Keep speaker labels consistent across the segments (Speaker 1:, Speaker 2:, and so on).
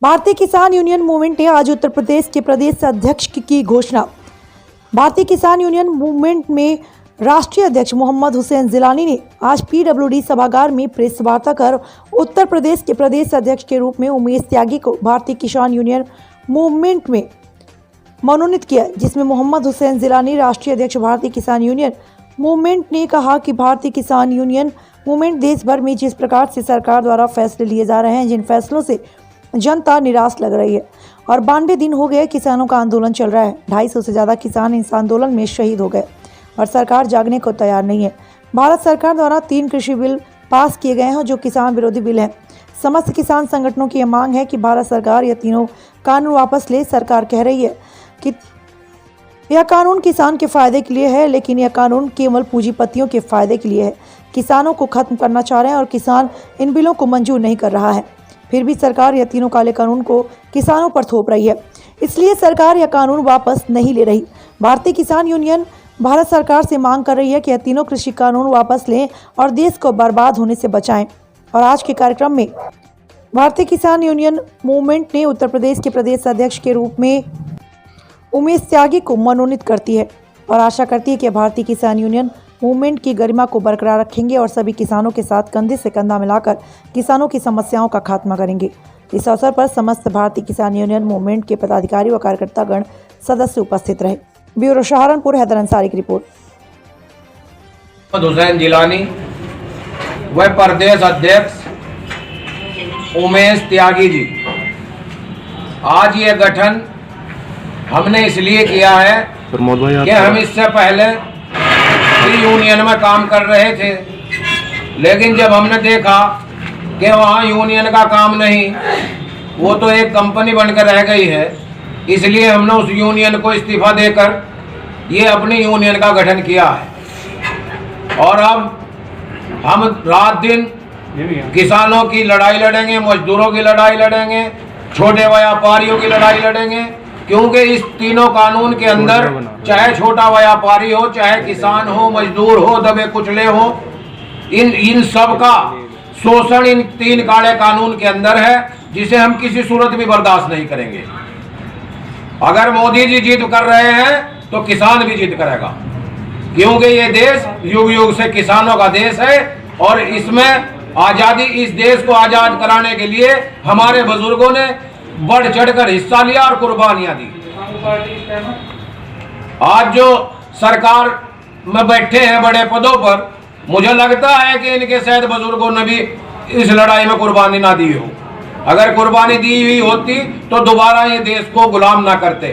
Speaker 1: भारतीय किसान union movement ने आज उत्तर प्रदेश के प्रदेश अध्यक्ष की घोषणा। भारतीय किसान यूनियन मूवमेंट में राष्ट्रीय अध्यक्ष मोहम्मद हुसैन जिलानी ने आज पीडब्ल्यूडी सभागार में प्रेस वार्ता कर उत्तर प्रदेश के प्रदेश अध्यक्ष के रूप में उमेश त्यागी को भारतीय किसान यूनियन मूवमेंट में मनोनीत किया, जिसमें मोहम्मद हुसैन जिलानी राष्ट्रीय अध्यक्ष भारतीय किसान यूनियन मूवमेंट ने कहा कि भारतीय किसान यूनियन मूवमेंट देश भर में जिस प्रकार से सरकार द्वारा फैसले लिए जा रहे हैं, जिन फैसलों से जनता निराश लग रही है और 92 दिन हो गए किसानों का आंदोलन चल रहा है। 250 से ज़्यादा किसान इस आंदोलन में शहीद हो गए और सरकार जागने को तैयार नहीं है। भारत सरकार द्वारा 3 कृषि बिल पास किए गए हैं जो किसान विरोधी बिल हैं। समस्त किसान संगठनों की यह मांग है कि भारत सरकार यह तीनों कानून वापस ले। सरकार कह रही है कि यह कानून किसान के फायदे के लिए है, लेकिन यह कानून केवल पूंजीपतियों के फायदे के लिए है। किसानों को खत्म करना चाह रहे हैं और किसान इन बिलों को मंजूर नहीं कर रहा है। फिर भी सरकार यह तीनों काले कानून को किसानों पर थोप रही है, इसलिए सरकार यह कानून वापस नहीं ले रही। भारतीय किसान यूनियन भारत सरकार से मांग कर रही है कि यह तीनों कृषि कानून वापस लें और देश को बर्बाद होने से बचाएं। और आज के कार्यक्रम में भारतीय किसान यूनियन मूवमेंट ने उत्तर प्रदेश के प्रदेश अध्यक्ष के रूप में उमेश त्यागी को मनोनीत करती है और आशा करती है कि भारतीय किसान यूनियन मूवमेंट की गरिमा को बरकरार रखेंगे और सभी किसानों के साथ कंधे से कंधा मिलाकर किसानों की समस्याओं का खात्मा करेंगे। इस अवसर पर समस्त भारतीय किसान यूनियन मूवमेंट के पदाधिकारी व कार्यकर्तागण सदस्य उपस्थित रहे। ब्यूरो सहारनपुर, हैदर अंसारी की रिपोर्ट।
Speaker 2: हुसैन जिलानी व प्रदेश अध्यक्ष उमेश त्यागी जी, आज ये गठन हमने इसलिए किया है कि हम इससे पहले यूनियन में काम कर रहे थे, लेकिन जब हमने देखा कि वहाँ यूनियन का काम नहीं, वो तो एक कंपनी बनकर रह गई है, इसलिए हमने उस यूनियन को इस्तीफा देकर ये अपनी यूनियन का गठन किया है। और अब हम रात दिन किसानों की लड़ाई लड़ेंगे, मजदूरों की लड़ाई लड़ेंगे, छोटे व्यापारियों की लड़ाई लड़ेंगे, क्योंकि इस तीनों कानून के अंदर चाहे छोटा व्यापारी हो, चाहे किसान हो, मजदूर हो, दबे कुचले हो, इन सब का शोषण इन 3 काले कानून के अंदर है, जिसे हम किसी सूरत में बर्दाश्त नहीं करेंगे। अगर मोदी जी जिद कर रहे हैं तो किसान भी जिद करेगा, क्योंकि ये देश युग युग से किसानों का देश है और इसमें आज़ादी, इस देश को आज़ाद कराने के लिए हमारे बुजुर्गों ने बढ़ चढ़कर हिस्सा लिया और कुर्बानियां दी। आज जो सरकार में बैठे हैं बड़े पदों पर, मुझे लगता है कि इनके शायद बुजुर्गों ने भी इस लड़ाई में कुर्बानी ना दी हो। अगर कुर्बानी दी हुई होती तो दोबारा ये देश को गुलाम ना करते।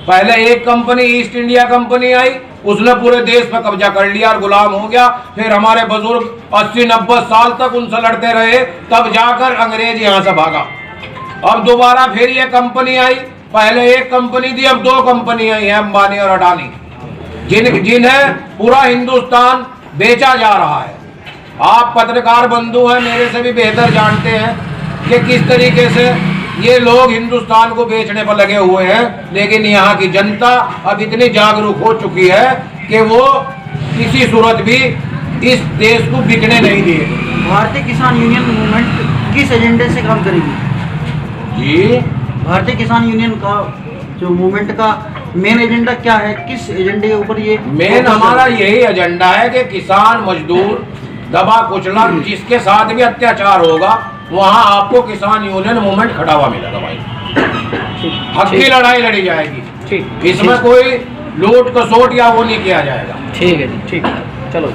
Speaker 2: पहले एक कंपनी ईस्ट इंडिया कंपनी आई, उसने पूरे देश पर कब्जा कर लिया और गुलाम हो गया। फिर हमारे बुजुर्ग 80-90 साल तक उनसे लड़ते रहे, तब जाकर अंग्रेज यहाँ से भागा। अब दोबारा फिर ये कंपनी आई, पहले एक कंपनी थी, अब 2 कंपनी आई हैं, अंबानी और अडानी, जिन्हें पूरा हिंदुस्तान बेचा जा रहा है। आप पत्रकार बंधु हैं, मेरे से भी बेहतर जानते हैं कि किस तरीके से ये लोग हिंदुस्तान को बेचने पर लगे हुए हैं, लेकिन यहाँ की जनता अब इतनी जागरूक हो चुकी है कि वो किसी सूरत भी इस देश को बिकने नहीं दिए।
Speaker 3: भारतीय किसान यूनियन मूवमेंट किस एजेंडे से काम करेगी
Speaker 2: जी?
Speaker 3: भारतीय किसान यूनियन का जो मूवमेंट का मेन एजेंडा क्या है, किस एजेंडे के ऊपर ये
Speaker 2: मेन हमारा यही एजेंडा है कि किसान मजदूर दबा कुचला, जिसके साथ भी अत्याचार होगा वहाँ आपको किसान यूनियन मूवमेंट खड़ा हुआ मिलेगा भाई। हक की लड़ाई लड़ी जाएगी, इसमें कोई लूट कसोट या वो नहीं किया जाएगा।
Speaker 3: ठीक है जी, ठीक है, चलो।